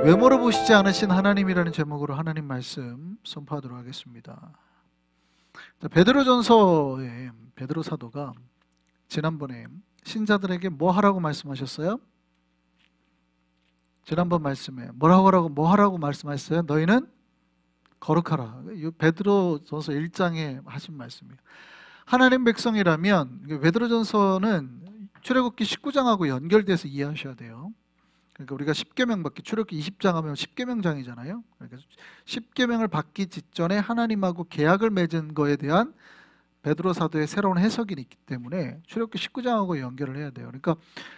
외모로 보시지 않으신 하나님이라는 제목으로 하나님 말씀 선포하도록 하겠습니다. 베드로전서의 베드로 사도가 지난번에 신자들에게 뭐 하라고 말씀하셨어요? 지난번 말씀에 뭐 하라고 말씀하셨어요? 너희는 거룩하라. 이 베드로전서 1장에 하신 말씀이에요. 하나님 백성이라면 베드로전서는 출애굽기 19장하고 연결돼서 이해하셔야 돼요. 그러니까 우리가 10계명 받기, 출애굽기 20장 하면 10계명장이잖아요. 그러니까 10계명을 받기 직전에 하나님하고 계약을 맺은 거에 대한 베드로 사도의 새로운 해석이 있기 때문에 출애굽기 19장하고 연결을 해야 돼요. 그러니까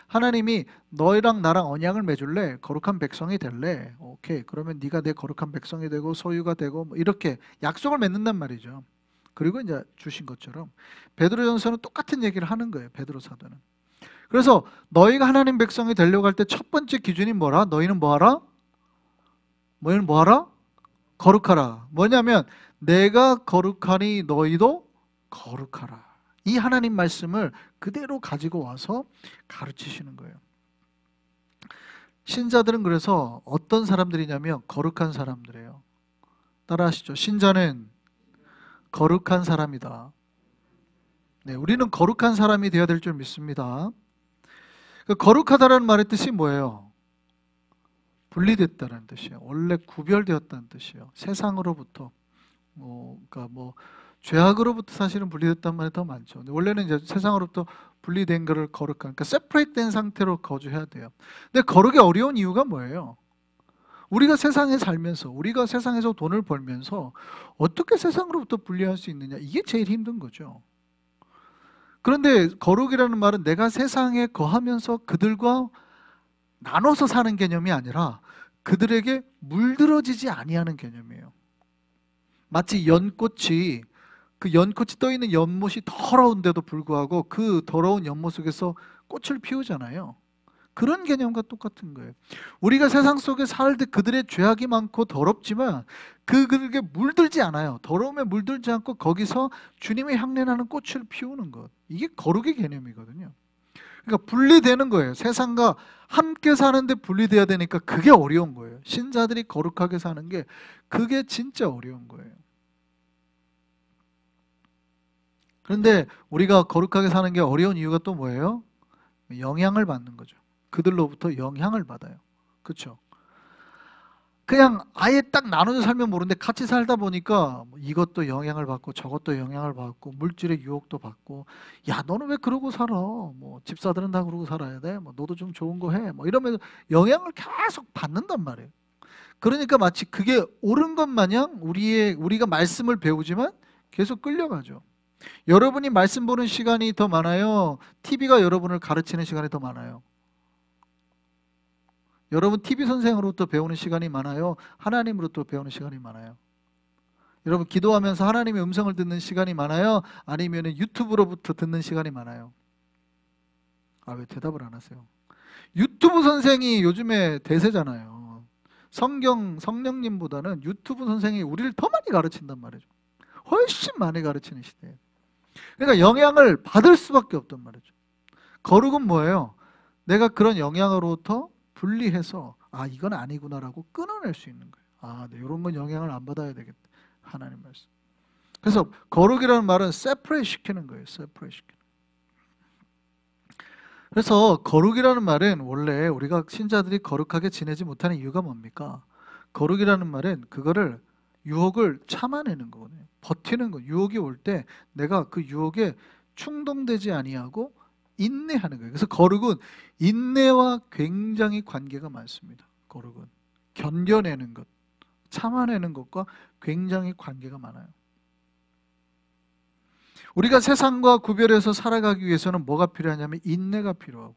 하나님이 너희랑 나랑 언약을 맺을래? 거룩한 백성이 될래? 오케이. 그러면 네가 내 거룩한 백성이 되고 소유가 되고 뭐 이렇게 약속을 맺는단 말이죠. 그리고 이제 주신 것처럼 베드로전서는 똑같은 얘기를 하는 거예요. 베드로 사도는. 그래서 너희가 하나님 백성이 되려고 할 때 첫 번째 기준이 뭐라? 너희는 뭐하라? 너희는 뭐하라? 거룩하라. 뭐냐면 내가 거룩하니 너희도 거룩하라. 이 하나님 말씀을 그대로 가지고 와서 가르치시는 거예요. 신자들은 그래서 어떤 사람들이냐면 거룩한 사람들이에요. 따라하시죠. 신자는 거룩한 사람이다. 네, 우리는 거룩한 사람이 되어야 될 줄 믿습니다. 거룩하다라는 말의 뜻이 뭐예요? 분리됐다는 뜻이에요. 원래 구별되었다는 뜻이에요. 세상으로부터 그러니까 죄악으로부터 사실은 분리됐단 말이 더 많죠. 근데 원래는 이제 세상으로부터 분리된 것을 거룩한, 그러니까 세퍼레이트된 상태로 거주해야 돼요. 근데 거룩이 어려운 이유가 뭐예요? 우리가 세상에 살면서, 우리가 세상에서 돈을 벌면서 어떻게 세상으로부터 분리할 수 있느냐, 이게 제일 힘든 거죠. 그런데 거룩이라는 말은 내가 세상에 거하면서 그들과 나눠서 사는 개념이 아니라 그들에게 물들어지지 아니하는 개념이에요. 마치 연꽃이, 그 연꽃이 떠있는 연못이 더러운데도 불구하고 그 더러운 연못 속에서 꽃을 피우잖아요. 그런 개념과 똑같은 거예요. 우리가 세상 속에 살 때 그들의 죄악이 많고 더럽지만 그들에게 물들지 않아요. 더러움에 물들지 않고 거기서 주님의 향내나는 꽃을 피우는 것. 이게 거룩의 개념이거든요. 그러니까 분리되는 거예요. 세상과 함께 사는데 분리돼야 되니까 그게 어려운 거예요. 신자들이 거룩하게 사는 게 그게 진짜 어려운 거예요. 그런데 우리가 거룩하게 사는 게 어려운 이유가 또 뭐예요? 영향을 받는 거죠. 그들로부터 영향을 받아요. 그렇죠? 그냥 아예 딱 나눠서 살면 모르는데 같이 살다 보니까 이것도 영향을 받고 저것도 영향을 받고 물질의 유혹도 받고, 야 너는 왜 그러고 살아? 뭐 집사들은 다 그러고 살아야 돼? 뭐 너도 좀 좋은 거 해? 뭐 이러면서 영향을 계속 받는단 말이에요. 그러니까 마치 그게 옳은 것 마냥 우리가 말씀을 배우지만 계속 끌려가죠. 여러분이 말씀 보는 시간이 더 많아요? TV가 여러분을 가르치는 시간이 더 많아요? 여러분 TV 선생으로부터 배우는 시간이 많아요? 하나님으로부터 배우는 시간이 많아요? 여러분 기도하면서 하나님의 음성을 듣는 시간이 많아요? 아니면 유튜브로부터 듣는 시간이 많아요? 아, 왜 대답을 안 하세요? 유튜브 선생이 요즘에 대세잖아요. 성령님보다는 유튜브 선생이 우리를 더 많이 가르친단 말이죠. 훨씬 많이 가르치는 시대예요. 그러니까 영향을 받을 수밖에 없단 말이죠. 거룩은 뭐예요? 내가 그런 영향으로부터 분리해서 아 이건 아니구나라고 끊어낼 수 있는 거예요. 아, 네, 이런 건 영향을 안 받아야 되겠다. 하나님 말씀. 그래서 거룩이라는 말은 세퍼레이트 시키는 거예요. 세퍼레이트 시키는. 그래서 거룩이라는 말은 원래 우리가 신자들이 거룩하게 지내지 못하는 이유가 뭡니까? 거룩이라는 말은 그거를 유혹을 참아내는 거거든요. 버티는 거. 유혹이 올 때 내가 그 유혹에 충동되지 아니하고 인내하는 거예요. 그래서 거룩은 인내와 굉장히 관계가 많습니다. 거룩은 견뎌내는 것, 참아내는 것과 굉장히 관계가 많아요. 우리가 세상과 구별해서 살아가기 위해서는 뭐가 필요하냐면 인내가 필요하고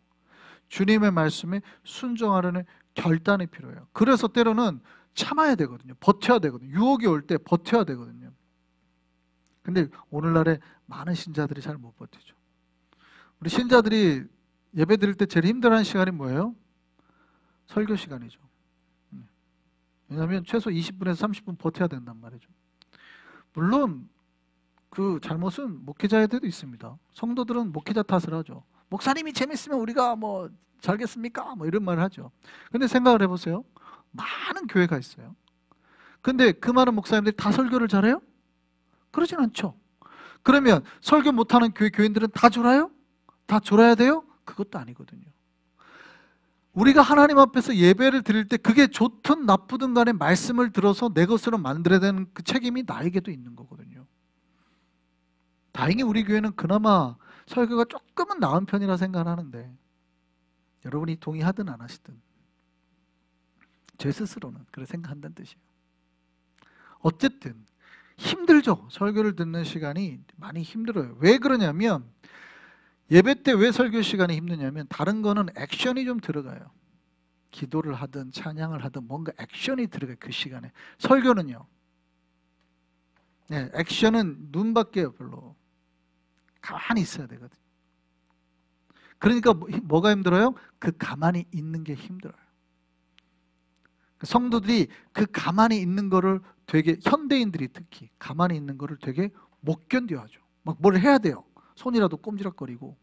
주님의 말씀에 순종하려는 결단이 필요해요. 그래서 때로는 참아야 되거든요. 버텨야 되거든요. 유혹이 올 때 버텨야 되거든요. 근데 오늘날에 많은 신자들이 잘 못 버티죠. 우리 신자들이 예배 드릴 때 제일 힘들어하는 시간이 뭐예요? 설교 시간이죠. 왜냐하면 최소 20분에서 30분 버텨야 된단 말이죠. 물론 그 잘못은 목회자에도 있습니다. 성도들은 목회자 탓을 하죠. 목사님이 재밌으면 우리가 뭐 잘겠습니까? 뭐 이런 말을 하죠. 근데 생각을 해보세요. 많은 교회가 있어요. 근데 그 많은 목사님들이 다 설교를 잘해요? 그러진 않죠. 그러면 설교 못하는 교인들은 다 졸아요? 다 졸아야 돼요? 그것도 아니거든요. 우리가 하나님 앞에서 예배를 드릴 때 그게 좋든 나쁘든 간에 말씀을 들어서 내 것으로 만들어야 되는 그 책임이 나에게도 있는 거거든요. 다행히 우리 교회는 그나마 설교가 조금은 나은 편이라 생각하는데 여러분이 동의하든 안 하시든 제 스스로는 그렇게 생각한다는 뜻이에요. 어쨌든 힘들죠. 설교를 듣는 시간이 많이 힘들어요. 왜 그러냐면 예배 때 왜 설교 시간이 힘드냐면 다른 거는 액션이 좀 들어가요. 기도를 하든 찬양을 하든 뭔가 액션이 들어가요. 그 시간에. 설교는요. 네, 액션은 눈밖에 별로. 가만히 있어야 되거든요. 그러니까 뭐가 힘들어요? 그 가만히 있는 게 힘들어요. 성도들이 그 가만히 있는 거를 되게, 현대인들이 특히 가만히 있는 거를 되게 못 견뎌하죠. 막 뭘 해야 돼요. 손이라도 꼼지락거리고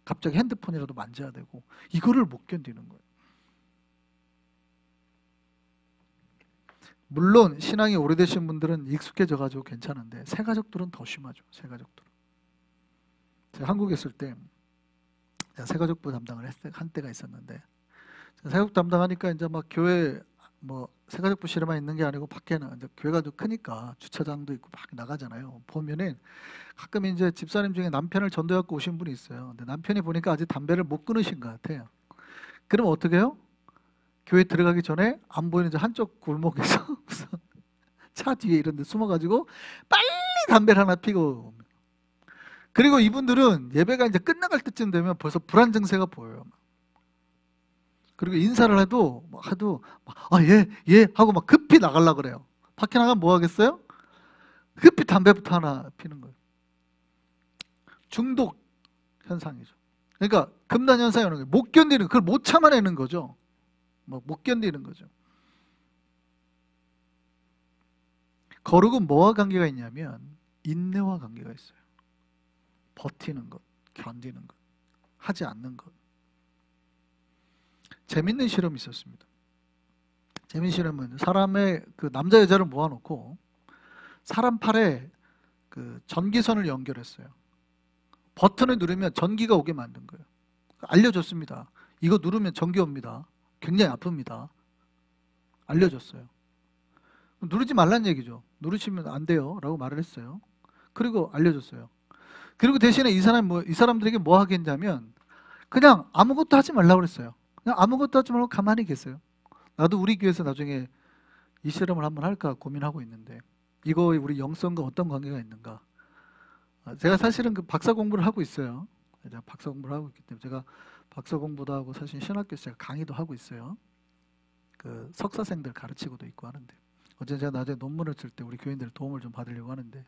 갑자기 핸드폰이라도 만져야 되고 이거를 못 견디는 거예요. 물론 신앙이 오래되신 분들은 익숙해져가지고 괜찮은데 새가족들은 더 심하죠. 새가족들은. 제가 한국에 있을 때 새가족부 담당을 한 때가 있었는데 새가족 담당하니까 이제 막 교회 뭐 새가족부 실에만 있는 게 아니고 밖에는 이제 교회가 좀 크니까 주차장도 있고 막 나가잖아요. 보면은 가끔 이제 집사님 중에 남편을 전도해갖고 오신 분이 있어요. 근데 남편이 보니까 아직 담배를 못 끊으신 것 같아요. 그러면 어떻게 해요? 교회 들어가기 전에 안 보이는 이제 한쪽 골목에서 차 뒤에 이런 데 숨어가지고 빨리 담배를 하나 피고, 그리고 이분들은 예배가 이제 끝나갈 때쯤 되면 벌써 불안 증세가 보여요. 그리고 인사를 해도 예 하고 막 급히 나가려고 그래요. 밖에 나가면 뭐 하겠어요? 급히 담배부터 하나 피는 거예요. 중독 현상이죠. 그러니까 금단 현상이 오는 거예요. 못 견디는, 그걸 못 참아내는 거죠. 못 견디는 거죠. 거룩은 뭐와 관계가 있냐면 인내와 관계가 있어요. 버티는 것, 견디는 것, 하지 않는 것. 재밌는 실험이 있었습니다. 재밌는 실험은 사람의 그 남자 여자를 모아놓고 사람 팔에 그 전기선을 연결했어요. 버튼을 누르면 전기가 오게 만든 거예요. 알려줬습니다. 이거 누르면 전기 옵니다. 굉장히 아픕니다. 알려줬어요. 누르지 말란 얘기죠. 누르시면 안 돼요 라고 말을 했어요. 그리고 알려줬어요. 그리고 대신에 이 사람들에게 뭐 하겠냐면 그냥 아무것도 하지 말라고 그랬어요. 그냥 아무것도 하지 말고 가만히 계세요. 나도 우리 교회에서 나중에 이 실험을 한번 할까 고민하고 있는데 이거 우리 영성과 어떤 관계가 있는가. 제가 사실은 그 박사 공부를 하고 있어요. 제가 박사 공부를 하고 있기 때문에 제가 박사 공부도 하고 사실 신학교에서 제가 강의도 하고 있어요. 그 석사생들 가르치고도 있고 하는데 어제 제가 나중에 논문을 쓸 때 우리 교인들 도움을 좀 받으려고 하는데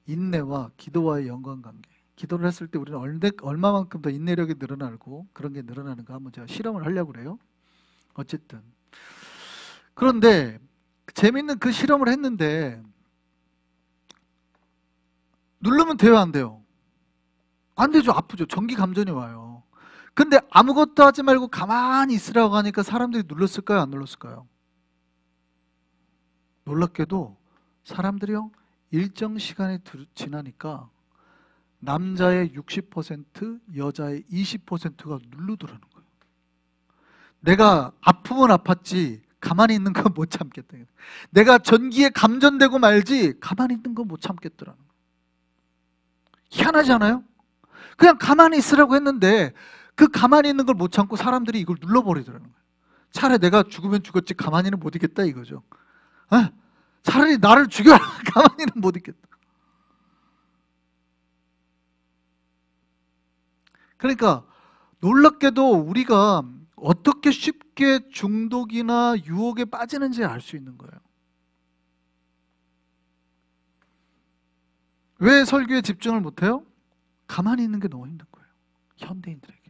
인내와 기도와의 연관관계. 기도를 했을 때 우리는 얼마만큼 더 인내력이 늘어나고 그런 게 늘어나는가 한번 제가 실험을 하려고 그래요. 어쨌든 그런데 재밌는 그 실험을 했는데 누르면 돼요, 안 돼요? 안 되죠. 아프죠. 전기 감전이 와요. 근데 아무것도 하지 말고 가만히 있으라고 하니까 사람들이 눌렀을까요, 안 눌렀을까요? 놀랍게도 사람들이요 일정 시간이 지나니까 남자의 60%, 여자의 20%가 누르더라는 거예요. 내가 아프면 아팠지 가만히 있는 건 못 참겠다. 내가 전기에 감전되고 말지 가만히 있는 건 못 참겠더라는 거예요. 희한하지 않아요? 그냥 가만히 있으라고 했는데 그 가만히 있는 걸 못 참고 사람들이 이걸 눌러버리더라는 거예요. 차라리 내가 죽으면 죽었지 가만히는 못 있겠다 이거죠. 차라리 나를 죽여라. 가만히는 못 있겠다. 그러니까 놀랍게도 우리가 어떻게 쉽게 중독이나 유혹에 빠지는지 알 수 있는 거예요. 왜 설교에 집중을 못해요? 가만히 있는 게 너무 힘든 거예요. 현대인들에게.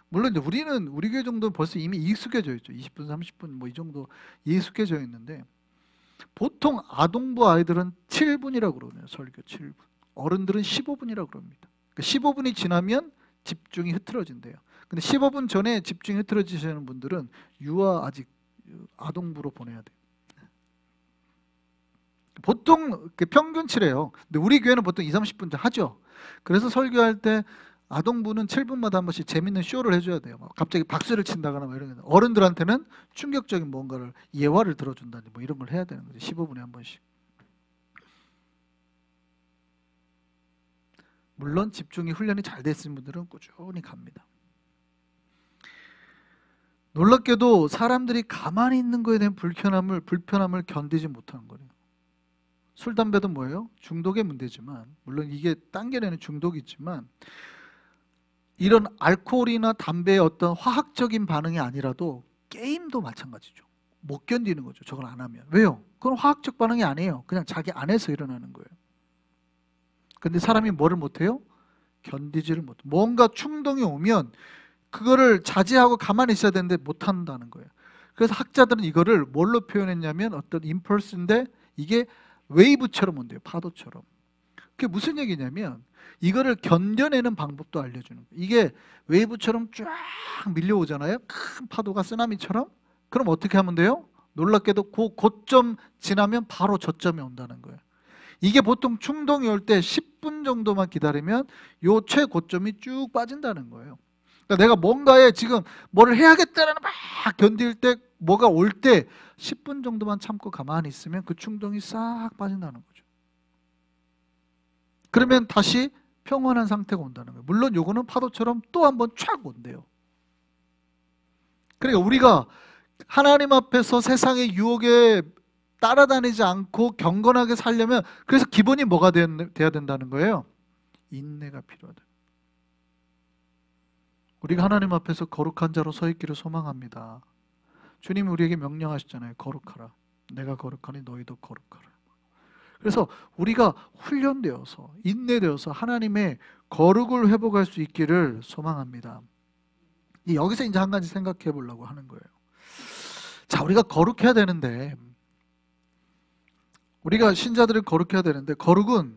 물론 이제 우리 교회 정도는 벌써 이미 익숙해져 있죠. 20분, 30분 뭐 이 정도 익숙해져 있는데 보통 아동부 아이들은 7분이라고 그러네요. 설교 7분. 어른들은 15분이라고 그럽니다. 그러니까 15분이 지나면 집중이 흐트러진대요. 근데 15분 전에 집중이 흐트러지시는 분들은 아직 아동부로 보내야 돼. 보통 평균치래요. 근데 우리 교회는 보통 2, 30분 하죠. 그래서 설교할 때 아동부는 7분마다 한 번씩 재밌는 쇼를 해줘야 돼요. 갑자기 박수를 친다거나 이런 거. 어른들한테는 충격적인 뭔가를 예화를 들어준다든지 뭐 이런 걸 해야 되는 거죠. 15분에 한 번씩. 물론 집중이 훈련이 잘 됐은 분들은 꾸준히 갑니다. 놀랍게도 사람들이 가만히 있는 거에 대한 불편함을 견디지 못하는 거예요. 술, 담배도 뭐예요? 중독의 문제지만, 물론 이게 당겨내는 중독이 있지만, 이런 알코올이나 담배의 어떤 화학적인 반응이 아니라도 게임도 마찬가지죠. 못 견디는 거죠. 저걸 안 하면. 왜요? 그건 화학적 반응이 아니에요. 그냥 자기 안에서 일어나는 거예요. 근데 사람이 뭐를 못해요? 견디지를 못해요. 뭔가 충동이 오면 그거를 자제하고 가만히 있어야 되는데 못한다는 거예요. 그래서 학자들은 이거를 뭘로 표현했냐면 어떤 임펄스인데 이게 웨이브처럼 온대요. 파도처럼. 그게 무슨 얘기냐면 이거를 견뎌내는 방법도 알려주는 거예요. 이게 웨이브처럼 쫙 밀려오잖아요. 큰 파도가 쓰나미처럼. 그럼 어떻게 하면 돼요? 놀랍게도 그 고점 지나면 바로 저점이 온다는 거예요. 이게 보통 충동이 올 때 10분 정도만 기다리면 요 최고점이 쭉 빠진다는 거예요. 그러니까 내가 뭔가에 지금 뭐를 해야겠다라는 막 견딜 때 뭐가 올 때 10분 정도만 참고 가만히 있으면 그 충동이 싹 빠진다는 거죠. 그러면 다시 평온한 상태가 온다는 거예요. 물론 요거는 파도처럼 또 한번 촥 온대요. 그러니까 우리가 하나님 앞에서 세상의 유혹에 따라다니지 않고 경건하게 살려면 그래서 기본이 뭐가 돼야 된다는 거예요? 인내가 필요하다. 우리가 하나님 앞에서 거룩한 자로 서 있기를 소망합니다. 주님이 우리에게 명령하셨잖아요. 거룩하라. 내가 거룩하니 너희도 거룩하라. 그래서 우리가 훈련되어서 인내되어서 하나님의 거룩을 회복할 수 있기를 소망합니다. 여기서 이제 한 가지 생각해 보려고 하는 거예요. 자, 우리가 거룩해야 되는데 우리가 신자들을 거룩해야 되는데 거룩은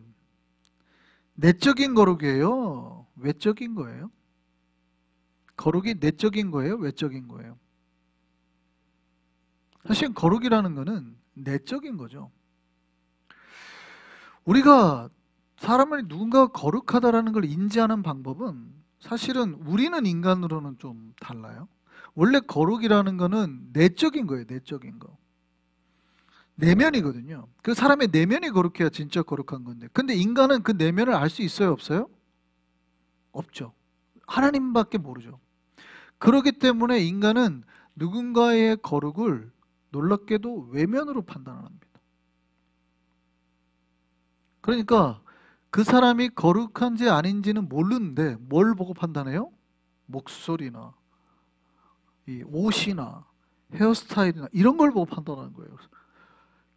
내적인 거룩이에요? 외적인 거예요? 거룩이 내적인 거예요? 외적인 거예요? 사실 거룩이라는 거는 내적인 거죠. 우리가 사람을 누군가 거룩하다라는 걸 인지하는 방법은 사실은 우리는 인간으로는 좀 달라요. 원래 거룩이라는 거는 내적인 거예요. 내적인 거. 내면이거든요. 그 사람의 내면이 거룩해야 진짜 거룩한 건데. 근데 인간은 그 내면을 알 수 있어요? 없어요? 없죠. 하나님밖에 모르죠. 그렇기 때문에 인간은 누군가의 거룩을 놀랍게도 외면으로 판단합니다. 그러니까 그 사람이 거룩한지 아닌지는 모르는데 뭘 보고 판단해요? 목소리나 이 옷이나 헤어스타일이나 이런 걸 보고 판단하는 거예요.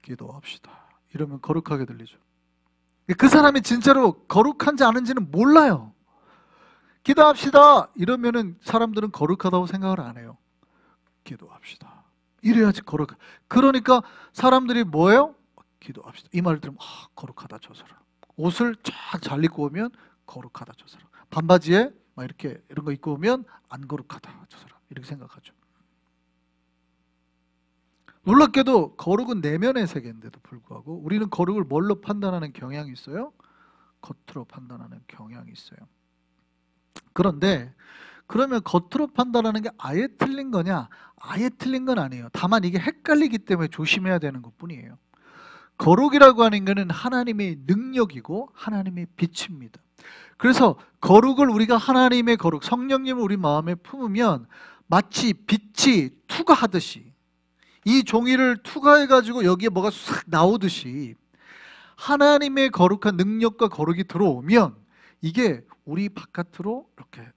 기도합시다. 이러면 거룩하게 들리죠. 그 사람이 진짜로 거룩한지 아닌지는 몰라요. 기도합시다. 이러면은 사람들은 거룩하다고 생각을 안 해요. 기도합시다. 이래야지 거룩. 그러니까 사람들이 뭐예요? 기도합시다. 이 말을 들으면 거룩하다 저 사람. 옷을 쫙 잘 입고 오면 거룩하다 저 사람. 반바지에 막 이렇게 이런 거 입고 오면 안 거룩하다 저 사람. 이렇게 생각하죠. 놀랍게도 거룩은 내면의 세계인데도 불구하고 우리는 거룩을 뭘로 판단하는 경향이 있어요? 겉으로 판단하는 경향이 있어요. 그런데 그러면 겉으로 판단하는 게 아예 틀린 거냐? 아예 틀린 건 아니에요. 다만 이게 헷갈리기 때문에 조심해야 되는 것뿐이에요. 거룩이라고 하는 것은 하나님의 능력이고 하나님의 빛입니다. 그래서 거룩을 우리가 하나님의 거룩, 성령님을 우리 마음에 품으면 마치 빛이 투과하듯이 이 종이를 투과해가지고 여기에 뭐가 싹 나오듯이 하나님의 거룩한 능력과 거룩이 들어오면 이게 우리 바깥으로 이렇게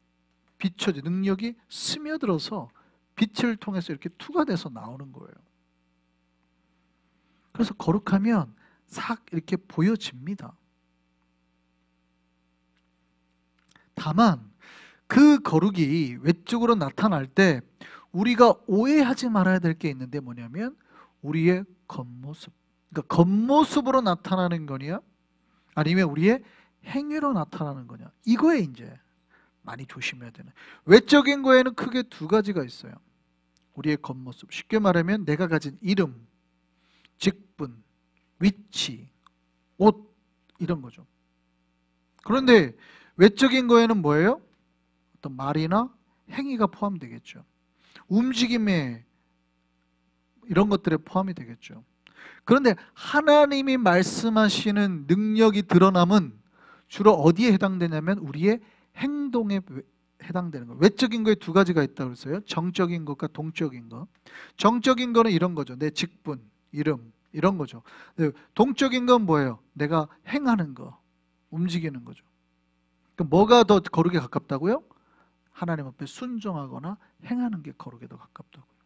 비춰지 능력이 스며들어서 빛을 통해서 이렇게 투과돼서 나오는 거예요. 그래서 거룩하면 싹 이렇게 보여집니다. 다만 그 거룩이 외적으로 나타날 때 우리가 오해하지 말아야 될 게 있는데 뭐냐면 우리의 겉모습. 그러니까 겉모습으로 나타나는 거냐 아니면 우리의 행위로 나타나는 거냐. 이거에 이제 많이 조심해야 되는. 외적인 거에는 크게 두 가지가 있어요. 우리의 겉모습. 쉽게 말하면 내가 가진 이름, 직분, 위치, 옷 이런 거죠. 그런데 외적인 거에는 뭐예요? 어떤 말이나 행위가 포함되겠죠. 움직임에 이런 것들에 포함이 되겠죠. 그런데 하나님이 말씀하시는 능력이 드러남은 주로 어디에 해당되냐면 우리의 행동에 해당되는 거예요. 외적인 거에 두 가지가 있다고 했어요. 정적인 것과 동적인 것. 정적인 거는 이런 거죠. 내 직분, 이름 이런 거죠. 동적인 건 뭐예요? 내가 행하는 거, 움직이는 거죠. 그럼 뭐가 더 거룩에 가깝다고요? 하나님 앞에 순종하거나 행하는 게 거룩에 더 가깝다고요.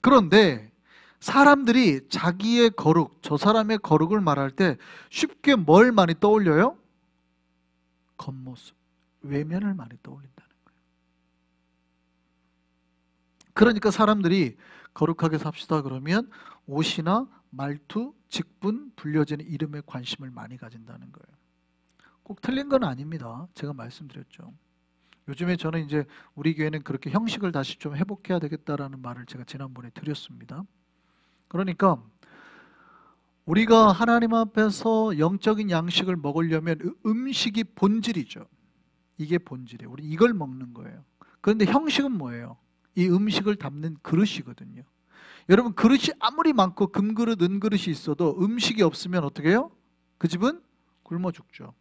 그런데 사람들이 자기의 거룩, 저 사람의 거룩을 말할 때 쉽게 뭘 많이 떠올려요? 겉모습, 외면을 많이 떠올린다는 거예요. 그러니까 사람들이 거룩하게 삽시다 그러면 옷이나 말투, 직분, 불려지는 이름에 관심을 많이 가진다는 거예요. 꼭 틀린 건 아닙니다. 제가 말씀드렸죠. 요즘에 저는 이제 우리 교회는 그렇게 형식을 다시 좀 회복해야 되겠다라는 말을 제가 지난번에 드렸습니다. 그러니까 우리가 하나님 앞에서 영적인 양식을 먹으려면 음식이 본질이죠. 이게 본질이에요. 우리 이걸 먹는 거예요. 그런데 형식은 뭐예요? 이 음식을 담는 그릇이거든요. 여러분 그릇이 아무리 많고 금그릇, 은그릇이 있어도 음식이 없으면 어떻게 해요? 그 집은 굶어 죽죠.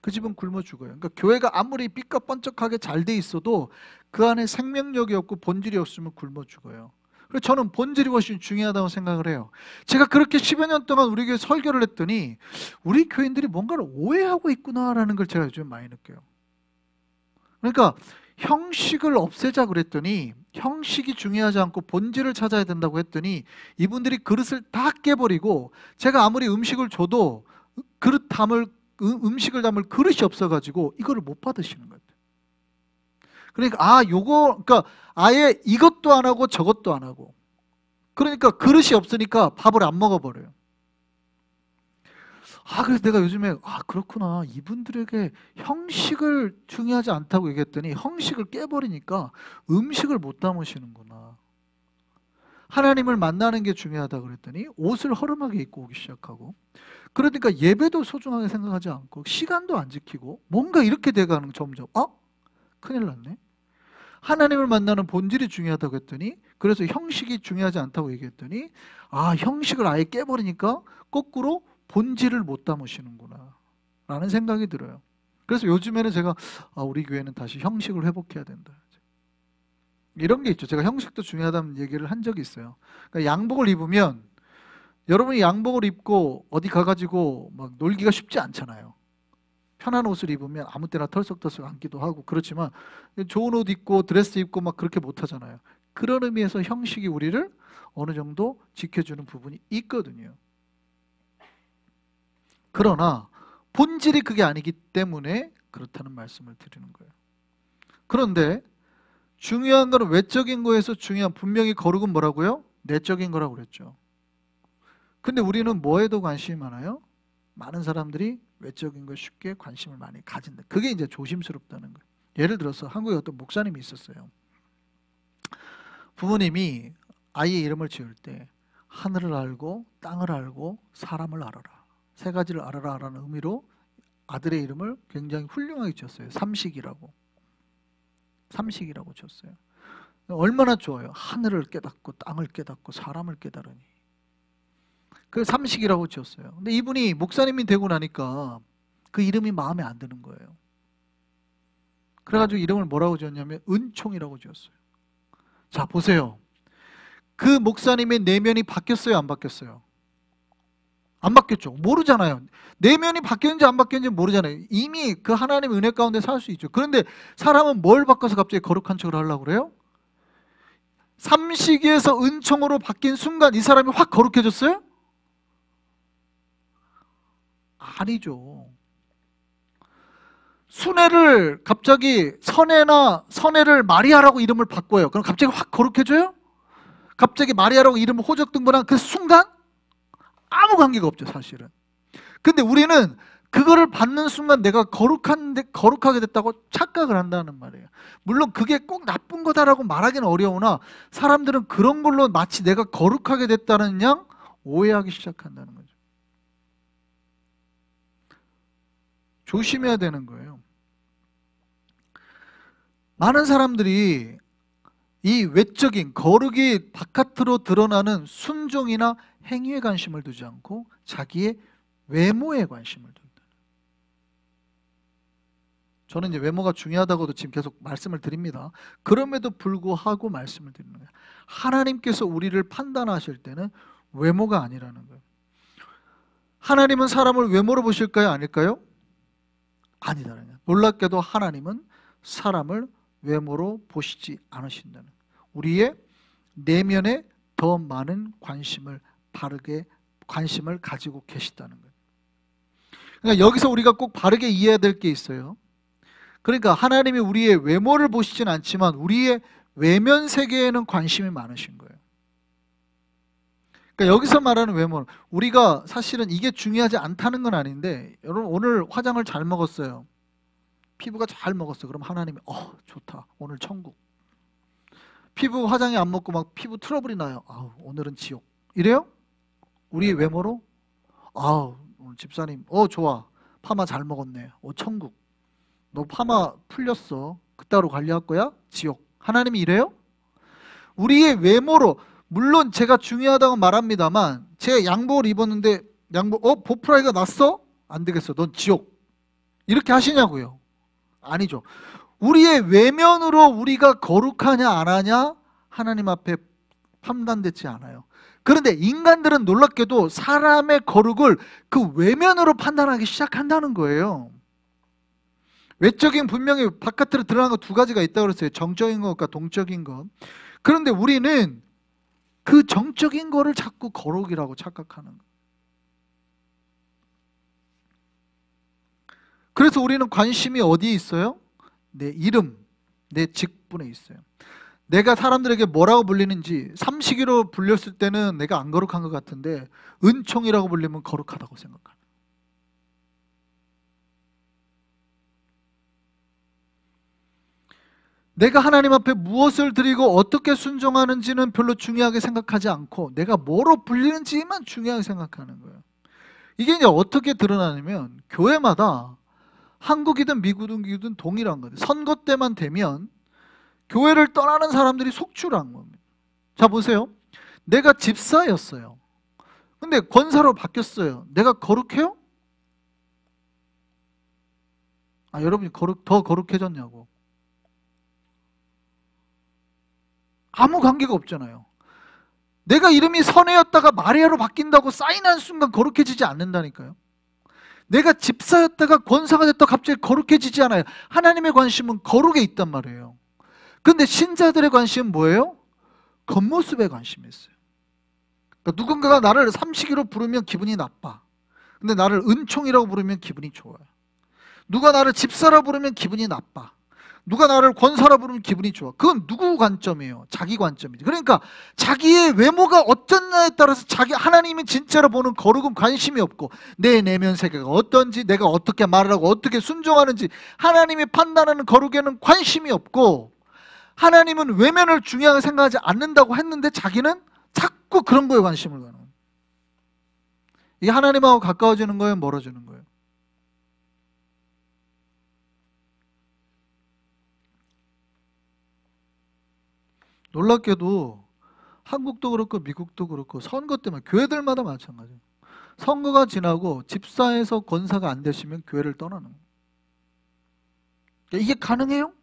그 집은 굶어 죽어요. 그러니까 교회가 아무리 삐까뻔쩍하게 잘 돼 있어도 그 안에 생명력이 없고 본질이 없으면 굶어 죽어요. 그래서 저는 본질이 훨씬 중요하다고 생각을 해요. 제가 그렇게 10여 년 동안 우리 교회 설교를 했더니 우리 교인들이 뭔가를 오해하고 있구나라는 걸 제가 요즘 많이 느껴요. 그러니까 형식을 없애자 그랬더니 형식이 중요하지 않고 본질을 찾아야 된다고 했더니 이분들이 그릇을 다 깨버리고 제가 아무리 음식을 줘도 음식을 담을 그릇이 없어가지고 이거를 못 받으시는 거예요. 그러니까 그러니까 아예 이것도 안 하고 저것도 안 하고 그러니까 그릇이 없으니까 밥을 안 먹어버려요. 그래서 내가 요즘에 그렇구나, 이분들에게 형식을 중요하지 않다고 얘기했더니 형식을 깨버리니까 음식을 못 담으시는구나. 하나님을 만나는 게 중요하다 그랬더니 옷을 허름하게 입고 오기 시작하고, 그러니까 예배도 소중하게 생각하지 않고 시간도 안 지키고 뭔가 이렇게 돼가는, 점점 큰일 났네. 하나님을 만나는 본질이 중요하다고 했더니, 그래서 형식이 중요하지 않다고 얘기했더니 형식을 아예 깨버리니까 거꾸로 본질을 못 담으시는구나 라는 생각이 들어요. 그래서 요즘에는 제가 우리 교회는 다시 형식을 회복해야 된다, 이런 게 있죠. 제가 형식도 중요하다는 얘기를 한 적이 있어요. 그러니까 양복을 입으면, 여러분이 양복을 입고 어디 가가지고 막 놀기가 쉽지 않잖아요. 편한 옷을 입으면 아무 때나 털썩털썩 앉기도 하고 그렇지만, 좋은 옷 입고 드레스 입고 막 그렇게 못 하잖아요. 그런 의미에서 형식이 우리를 어느 정도 지켜주는 부분이 있거든요. 그러나 본질이 그게 아니기 때문에 그렇다는 말씀을 드리는 거예요. 그런데 중요한 거는 외적인 거에서 분명히 거룩은 뭐라고요? 내적인 거라고 그랬죠. 근데 우리는 뭐에도 관심이 많아요? 많은 사람들이 외적인 거에 쉽게 관심을 많이 가진다. 그게 이제 조심스럽다는 거예요. 예를 들어서 한국에 어떤 목사님이 있었어요. 부모님이 아이의 이름을 지을 때 하늘을 알고 땅을 알고 사람을 알아라, 세 가지를 알아라 라는 의미로 아들의 이름을 굉장히 훌륭하게 지었어요. 삼식이라고 지었어요. 얼마나 좋아요. 하늘을 깨닫고 땅을 깨닫고 사람을 깨달으니. 그 삼식이라고 지었어요. 근데 이분이 목사님이 되고 나니까 그 이름이 마음에 안 드는 거예요. 그래가지고 이름을 뭐라고 지었냐면 은총이라고 지었어요. 자, 보세요. 그 목사님의 내면이 바뀌었어요, 안 바뀌었어요? 안 바뀌었죠. 모르잖아요. 내면이 바뀌었는지 안 바뀌었는지 모르잖아요. 이미 그 하나님의 은혜 가운데 살 수 있죠. 그런데 사람은 뭘 바꿔서 갑자기 거룩한 척을 하려고 그래요? 삼식에서 은총으로 바뀐 순간 이 사람이 확 거룩해졌어요? 아니죠. 순애를 갑자기 선애를 마리아라고 이름을 바꿔요. 그럼 갑자기 확 거룩해져요? 갑자기 마리아라고 이름을 호적등본한 그 순간? 아무 관계가 없죠, 사실은. 근데 우리는 그거를 받는 순간 내가 거룩하게 됐다고 착각을 한다는 말이에요. 물론 그게 꼭 나쁜 거다라고 말하기는 어려우나 사람들은 그런 걸로 마치 내가 거룩하게 됐다는 양 오해하기 시작한다는 거죠. 조심해야 되는 거예요. 많은 사람들이 이 외적인 거룩이 바깥으로 드러나는 순종이나 행위에 관심을 두지 않고 자기의 외모에 관심을 둔다. 저는 이제 외모가 중요하다고도 지금 계속 말씀을 드립니다. 그럼에도 불구하고 말씀을 드리는 거예요. 하나님께서 우리를 판단하실 때는 외모가 아니라는 거예요. 하나님은 사람을 외모로 보실까요? 아닐까요? 아니다라는 거예요. 놀랍게도 하나님은 사람을 외모로 보시지 않으신다는 거예요. 우리의 내면에 더 많은 관심을 가지고 계시다는 거예요. 그러니까 여기서 우리가 꼭 바르게 이해해야 될 게 있어요. 그러니까 하나님이 우리의 외모를 보시진 않지만 우리의 외면 세계에는 관심이 많으신 거예요. 그러니까 여기서 말하는 외모는 우리가 사실은 이게 중요하지 않다는 건 아닌데, 여러분 오늘 화장을 잘 먹었어요. 피부가 잘 먹었어요. 그럼 하나님이 좋다. 오늘 천국. 피부 화장이 안 먹고 막 피부 트러블이 나요. 오늘은 지옥. 이래요? 우리 외모로? 오늘 집사님 좋아. 파마 잘 먹었네. 천국. 너 파마 풀렸어. 그따로 관리할 거야? 지옥. 하나님이 이래요? 우리의 외모로, 물론 제가 중요하다고 말합니다만 제 양복을 입었는데 보프라이가 났어? 안 되겠어. 넌 지옥. 이렇게 하시냐고요? 아니죠. 우리의 외면으로 우리가 거룩하냐 안 하냐 하나님 앞에 판단되지 않아요. 그런데 인간들은 놀랍게도 사람의 거룩을 그 외면으로 판단하기 시작한다는 거예요. 외적인 분명히 바깥으로 드러나는 거 두 가지가 있다고 그랬어요. 정적인 것과 동적인 것. 그런데 우리는 그 정적인 거를 자꾸 거룩이라고 착각하는 거예요. 그래서 우리는 관심이 어디에 있어요? 내 이름, 내 직분에 있어요. 내가 사람들에게 뭐라고 불리는지, 삼식이로 불렸을 때는 내가 안 거룩한 것 같은데 은총이라고 불리면 거룩하다고 생각하는. 내가 하나님 앞에 무엇을 드리고 어떻게 순종하는지는 별로 중요하게 생각하지 않고 내가 뭐로 불리는지만 중요하게 생각하는 거예요. 이게 이제 어떻게 드러나냐면 교회마다 한국이든 미국이든 동일한 거예요. 선거 때만 되면 교회를 떠나는 사람들이 속출한 겁니다. 자 보세요. 내가 집사였어요. 근데 권사로 바뀌었어요. 내가 거룩해요? 여러분이 더 거룩해졌냐고. 아무 관계가 없잖아요. 내가 이름이 선혜였다가 마리아로 바뀐다고 사인한 순간 거룩해지지 않는다니까요. 내가 집사였다가 권사가 됐다가 갑자기 거룩해지지 않아요. 하나님의 관심은 거룩에 있단 말이에요. 근데 신자들의 관심은 뭐예요? 겉모습에 관심이 있어요. 그러니까 누군가가 나를 삼식이로 부르면 기분이 나빠. 근데 나를 은총이라고 부르면 기분이 좋아요. 누가 나를 집사라 부르면 기분이 나빠. 누가 나를 권사라 부르면 기분이 좋아. 그건 누구 관점이에요? 자기 관점이죠. 그러니까 자기의 외모가 어쩌냐에 따라서 하나님이 진짜로 보는 거룩은 관심이 없고 내 내면 세계가 어떤지, 내가 어떻게 말을 하고 어떻게 순종하는지 하나님이 판단하는 거룩에는 관심이 없고, 하나님은 외면을 중요하게 생각하지 않는다고 했는데 자기는 자꾸 그런 거에 관심을 가는 거예요. 이게 하나님하고 가까워지는 거예요? 멀어지는 거예요? 놀랍게도 한국도 그렇고 미국도 그렇고 선거 때문에 교회들마다 마찬가지예요. 선거가 지나고 집사에서 권사가 안 되시면 교회를 떠나는 거예요. 이게 가능해요?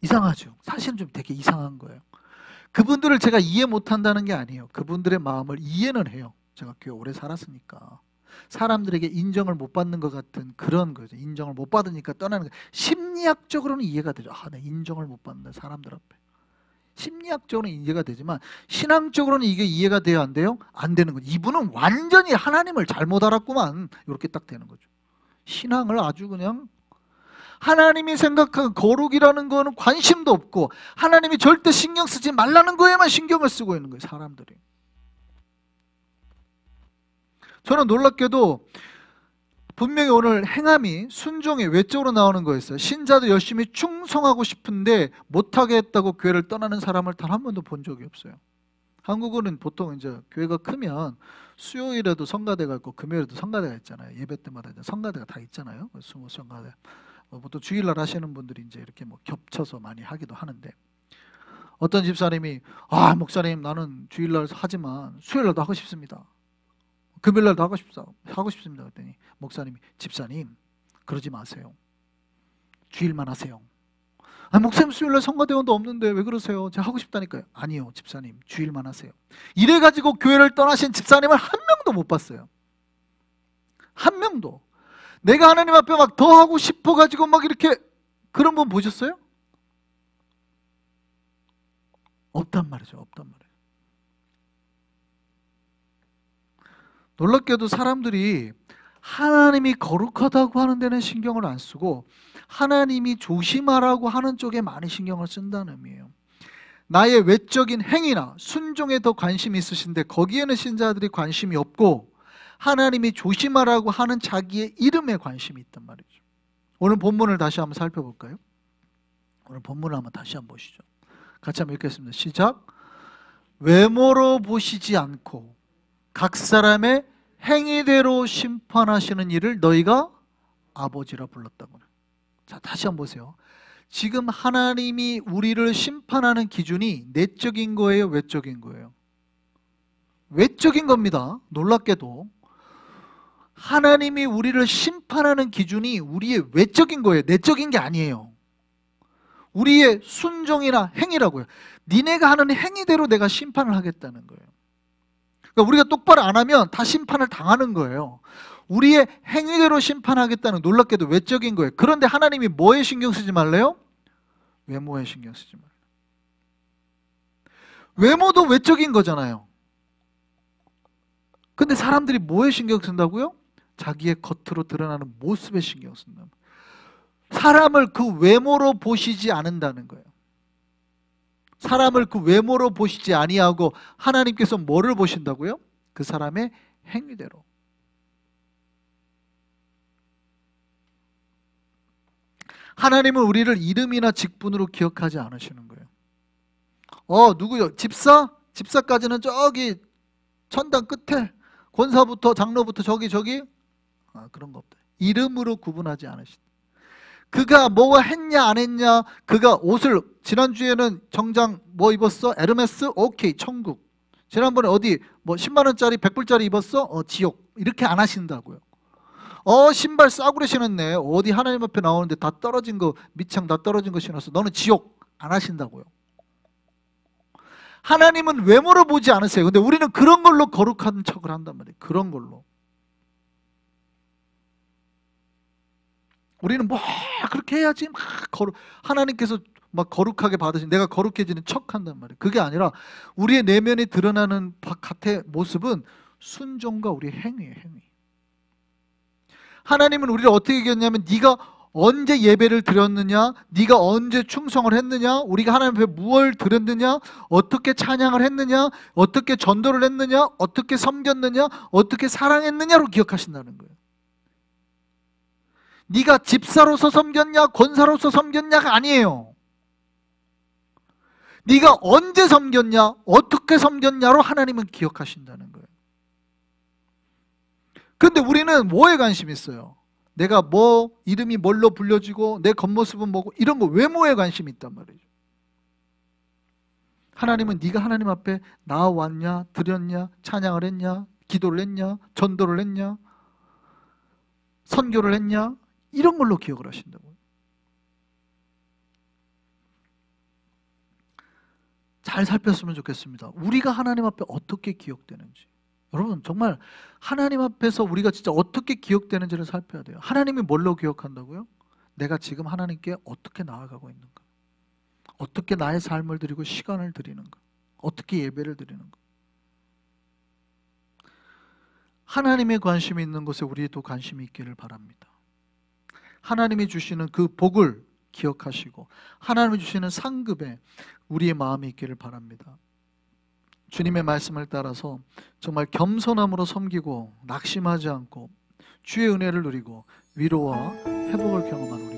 이상하죠. 사실은 좀 되게 이상한 거예요. 그분들을 제가 이해 못한다는 게 아니에요. 그분들의 마음을 이해는 해요. 제가 교회 오래 살았으니까. 사람들에게 인정을 못 받는 것 같은 그런 거죠. 인정을 못 받으니까 떠나는 거예요. 심리학적으로는 이해가 되죠. 나 인정을 못 받는다, 사람들 앞에. 심리학적으로는 이해가 되지만 신앙적으로는 이게 이해가 돼요, 안 돼요? 안 되는 거죠. 이분은 완전히 하나님을 잘못 알았구만. 이렇게 딱 되는 거죠. 신앙을 아주 그냥 하나님이 생각한 거룩이라는 거는 관심도 없고 하나님이 절대 신경 쓰지 말라는 거에만 신경을 쓰고 있는 거예요, 사람들이. 저는 놀랍게도 분명히 오늘 행함이 순종이 외적으로 나오는 거였어요. 신자도 열심히 충성하고 싶은데 못하게 했다고 교회를 떠나는 사람을 단 한 번도 본 적이 없어요. 한국은 보통 이제 교회가 크면 수요일에도 성가대가 있고 금요일에도 성가대가 있잖아요. 예배 때마다 이제 성가대가 다 있잖아요. 수모 성가대. 보통 주일날 하시는 분들이 이제 이렇게 뭐 겹쳐서 많이 하기도 하는데, 어떤 집사님이 목사님 나는 주일날 하지만 수요일날도 하고 싶습니다. 금요일날도 하고 싶습니다. 그랬더니 목사님이 집사님 그러지 마세요. 주일만 하세요. 목사님 수요일날 성가대원도 없는데 왜 그러세요? 제가 하고 싶다니까요. 아니요 집사님 주일만 하세요. 이래가지고 교회를 떠나신 집사님을 한 명도 못 봤어요. 한 명도. 내가 하나님 앞에 막 더 하고 싶어가지고 막 이렇게 그런 분 보셨어요? 없단 말이죠. 없단 말이에요. 놀랍게도 사람들이 하나님이 거룩하다고 하는 데는 신경을 안 쓰고 하나님이 조심하라고 하는 쪽에 많이 신경을 쓴다는 의미예요. 나의 외적인 행위나 순종에 더 관심이 있으신데 거기에는 신자들이 관심이 없고 하나님이 조심하라고 하는 자기의 이름에 관심이 있단 말이죠. 오늘 본문을 다시 한번 살펴볼까요? 오늘 본문을 한번 다시 한번 보시죠. 같이 한번 읽겠습니다. 시작. 외모로 보시지 않고 각 사람의 행위대로 심판하시는 이를 너희가 아버지라 불렀다고. 자, 다시 한번 보세요. 지금 하나님이 우리를 심판하는 기준이 내적인 거예요? 외적인 거예요? 외적인 겁니다. 놀랍게도 하나님이 우리를 심판하는 기준이 우리의 외적인 거예요. 내적인 게 아니에요. 우리의 순종이나 행위라고요. 니네가 하는 행위대로 내가 심판을 하겠다는 거예요. 그러니까 우리가 똑바로 안 하면 다 심판을 당하는 거예요. 우리의 행위대로 심판하겠다는 놀랍게도 외적인 거예요. 그런데 하나님이 뭐에 신경 쓰지 말래요? 외모에 신경 쓰지 말래요. 외모도 외적인 거잖아요. 근데 사람들이 뭐에 신경 쓴다고요? 자기의 겉으로 드러나는 모습에 신경 쓴다. 사람을 그 외모로 보시지 않는다는 거예요. 사람을 그 외모로 보시지 아니하고 하나님께서 뭐를 보신다고요? 그 사람의 행위대로. 하나님은 우리를 이름이나 직분으로 기억하지 않으시는 거예요. 누구요? 집사? 집사까지는 저기 천당 끝에, 권사부터 장로부터 저기 그런 거 없다. 이름으로 구분하지 않으신다. 그가 뭐가 했냐 안 했냐, 그가 옷을 지난주에는 정장 뭐 입었어? 에르메스? 오케이 천국. 지난번에 어디 뭐 10만 원짜리 100불짜리 입었어? 지옥. 이렇게 안 하신다고요. 신발 싸구려 신었네. 어디 하나님 앞에 나오는데 다 떨어진 거, 밑창 다 떨어진 거 신었어. 너는 지옥. 안 하신다고요. 하나님은 외모로 보지 않으세요. 근데 우리는 그런 걸로 거룩한 척을 한단 말이에요. 그런 걸로. 우리는 뭐 그렇게 해야지 막 하나님께서 막 거룩하게 받으신, 내가 거룩해지는 척 한단 말이에요. 그게 아니라 우리의 내면에 드러나는 바깥의 모습은 순종과 우리의 행위예요. 행위. 하나님은 우리를 어떻게 얘기했냐면 네가 언제 예배를 드렸느냐, 네가 언제 충성을 했느냐, 우리가 하나님 앞에 무엇을 드렸느냐, 어떻게 찬양을 했느냐, 어떻게 전도를 했느냐, 어떻게 섬겼느냐, 어떻게 사랑했느냐로 기억하신다는 거예요. 네가 집사로서 섬겼냐, 권사로서 섬겼냐가 아니에요. 네가 언제 섬겼냐, 어떻게 섬겼냐로 하나님은 기억하신다는 거예요. 그런데 우리는 뭐에 관심이 있어요? 내가 뭐 이름이 뭘로 불려지고 내 겉모습은 뭐고 이런 거, 외모에 관심이 있단 말이죠. 하나님은 네가 하나님 앞에 나왔냐, 드렸냐, 찬양을 했냐, 기도를 했냐, 전도를 했냐, 선교를 했냐, 이런 걸로 기억을 하신다고요. 잘 살폈으면 좋겠습니다. 우리가 하나님 앞에 어떻게 기억되는지. 여러분 정말 하나님 앞에서 우리가 진짜 어떻게 기억되는지를 살펴야 돼요. 하나님이 뭘로 기억한다고요? 내가 지금 하나님께 어떻게 나아가고 있는가, 어떻게 나의 삶을 드리고 시간을 드리는가, 어떻게 예배를 드리는가. 하나님의 관심이 있는 곳에 우리도 관심이 있기를 바랍니다. 하나님이 주시는 그 복을 기억하시고 하나님이 주시는 상급에 우리의 마음이 있기를 바랍니다. 주님의 말씀을 따라서 정말 겸손함으로 섬기고 낙심하지 않고 주의 은혜를 누리고 위로와 회복을 경험하는